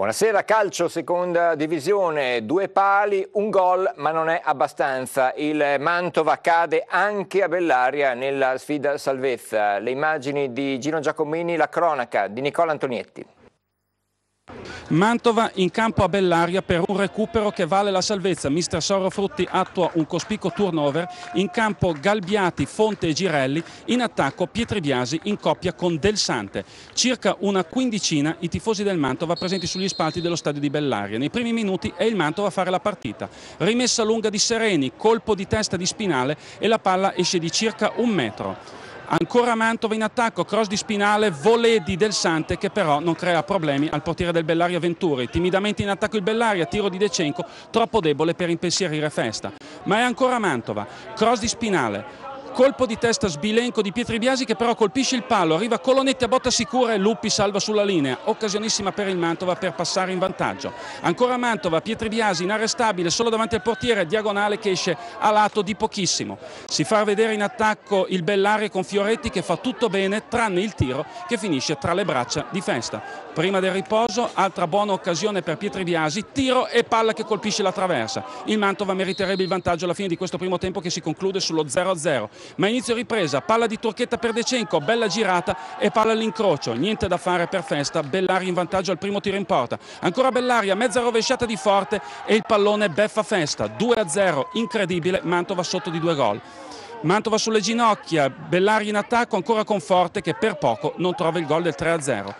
Buonasera, calcio seconda divisione, 2 pali, un gol ma non è abbastanza. Il Mantova cade anche a Bellaria nella sfida salvezza. Le immagini di Gino Giacomini, la cronaca di Nicola Antonietti. Mantova in campo a Bellaria per un recupero che vale la salvezza. Mister Sauro Frutti attua un cospicuo turnover. In campo Galbiati, Fonte e Girelli. In attacco Pietri Biasi in coppia con Del Sante. Circa una quindicina i tifosi del Mantova presenti sugli spalti dello stadio di Bellaria. Nei primi minuti è il Mantova a fare la partita. Rimessa lunga di Sereni, colpo di testa di Spinale e la palla esce di circa 1 metro. Ancora Mantova in attacco, cross di Spinale, volée di Del Sante che però non crea problemi al portiere del Bellaria Venturi. Timidamente in attacco il Bellaria, tiro di De Cenco, troppo debole per impensierire Festa. Ma è ancora Mantova, cross di Spinale. Colpo di testa sbilenco di Pietri Biasi che però colpisce il palo, arriva Colonetti a botta sicura e Luppi salva sulla linea. Occasionissima per il Mantova per passare in vantaggio. Ancora Mantova, Pietri Biasi inarrestabile solo davanti al portiere, diagonale che esce a lato di pochissimo. Si fa vedere in attacco il Bellaria con Fioretti che fa tutto bene tranne il tiro che finisce tra le braccia di Festa. Prima del riposo, altra buona occasione per Pietri Biasi, tiro e palla che colpisce la traversa. Il Mantova meriterebbe il vantaggio alla fine di questo primo tempo che si conclude sullo 0-0. Ma inizio ripresa, palla di Turchetta per De Cenco, bella girata e palla all'incrocio, niente da fare per Festa, Bellaria in vantaggio al primo tiro in porta. Ancora Bellaria, mezza rovesciata di Forte e il pallone beffa Festa, 2-0, incredibile, Mantova sotto di 2 gol. Mantova sulle ginocchia, Bellaria in attacco ancora con Forte che per poco non trova il gol del 3-0.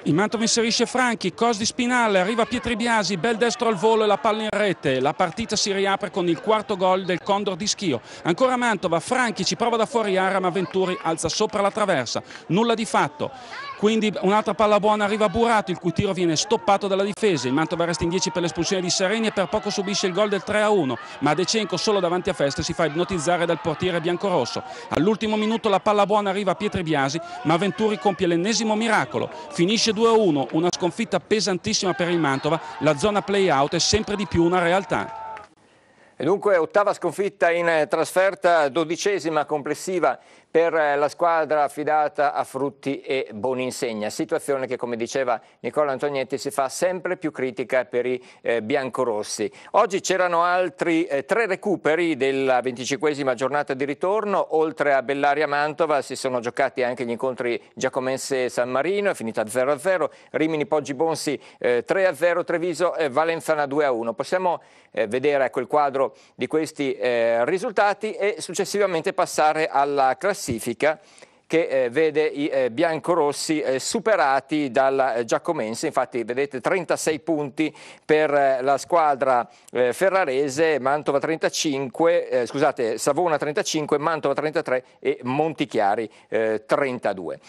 Il Mantova inserisce Franchi, cross di Spinale, arriva Pietri Biasi, bel destro al volo e la palla in rete. La partita si riapre con il quarto gol del Condor di Schio. Ancora Mantova, Franchi ci prova da fuori area ma Venturi alza sopra la traversa. Nulla di fatto. Quindi un'altra palla buona arriva a Burato, il cui tiro viene stoppato dalla difesa. Il Mantova resta in 10 per l'espulsione di Sereni e per poco subisce il gol del 3-1. Ma De Cenco solo davanti a Festa si fa ipnotizzare dal portiere biancorosso. All'ultimo minuto la palla buona arriva a Pietri Biasi, ma Venturi compie l'ennesimo miracolo. Finisce 2-1, una sconfitta pesantissima per il Mantova. La zona play-out è sempre di più una realtà. E dunque ottava sconfitta in trasferta, 12ª complessiva per la squadra affidata a Frutti e Boninsegna. Situazione che, come diceva Nicola Antonietti, si fa sempre più critica per i biancorossi. Oggi c'erano altri 3 recuperi della 25ª giornata di ritorno. Oltre a Bellaria-Mantova si sono giocati anche gli incontri Giacomense-San Marino, è finita 0-0, Rimini-Poggi-Bonsi 3-0, Treviso-Valenzana 2-1. Possiamo vedere il quadro di questi risultati e successivamente passare alla classifica che vede i biancorossi superati dal Giacomense. Infatti vedete 36 punti per la squadra ferrarese, Mantova 35, Savona 35, Mantova 33 e Montichiari 32.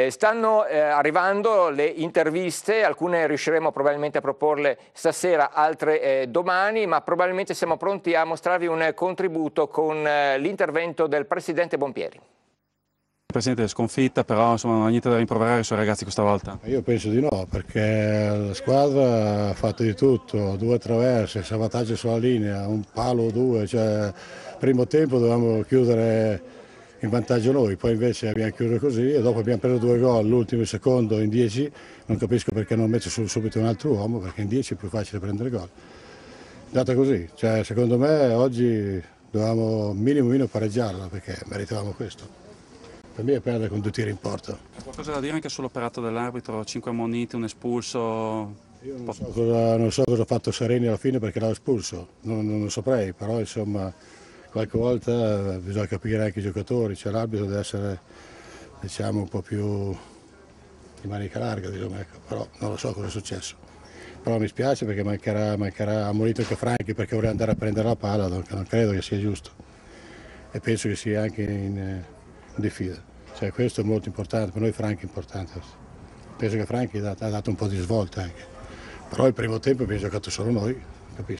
Stanno arrivando le interviste, alcune riusciremo probabilmente a proporle stasera, altre domani, ma probabilmente siamo pronti a mostrarvi un contributo con l'intervento del presidente Bompieri. Presidente, sconfitta, però insomma non ha niente da rimproverare ai suoi ragazzi questa volta? Io penso di no, perché la squadra ha fatto di tutto, 2 traverse, salvataggio sulla linea, un palo o 2, cioè primo tempo dovevamo chiudere in vantaggio noi, poi invece abbiamo chiuso così e dopo abbiamo preso 2 gol, l'ultimo e il secondo in 10, non capisco perché non messo subito un altro uomo, perché in 10 è più facile prendere gol. È andata così, cioè secondo me oggi dovevamo minimo pareggiarla perché meritavamo questo. Per me è perdere con 2 tiri in porta. Qualcosa da dire anche sull'operato dell'arbitro, 5 ammoniti, un espulso? Io non so cosa ha fatto Sereni alla fine perché l'ha espulso, non lo saprei, però insomma qualche volta bisogna capire anche i giocatori, cioè l'arbitro deve essere diciamo un po' più di manica larga, diciamo, ecco. Però non lo so cosa è successo. Però mi spiace perché mancherà ammonito anche Franchi perché vorrei andare a prendere la palla, non credo che sia giusto e penso che sia anche in diffida. Cioè, questo è molto importante, per noi Franchi è importante. Penso che Franchi ha dato un po' di svolta anche. Però il primo tempo abbiamo giocato solo noi.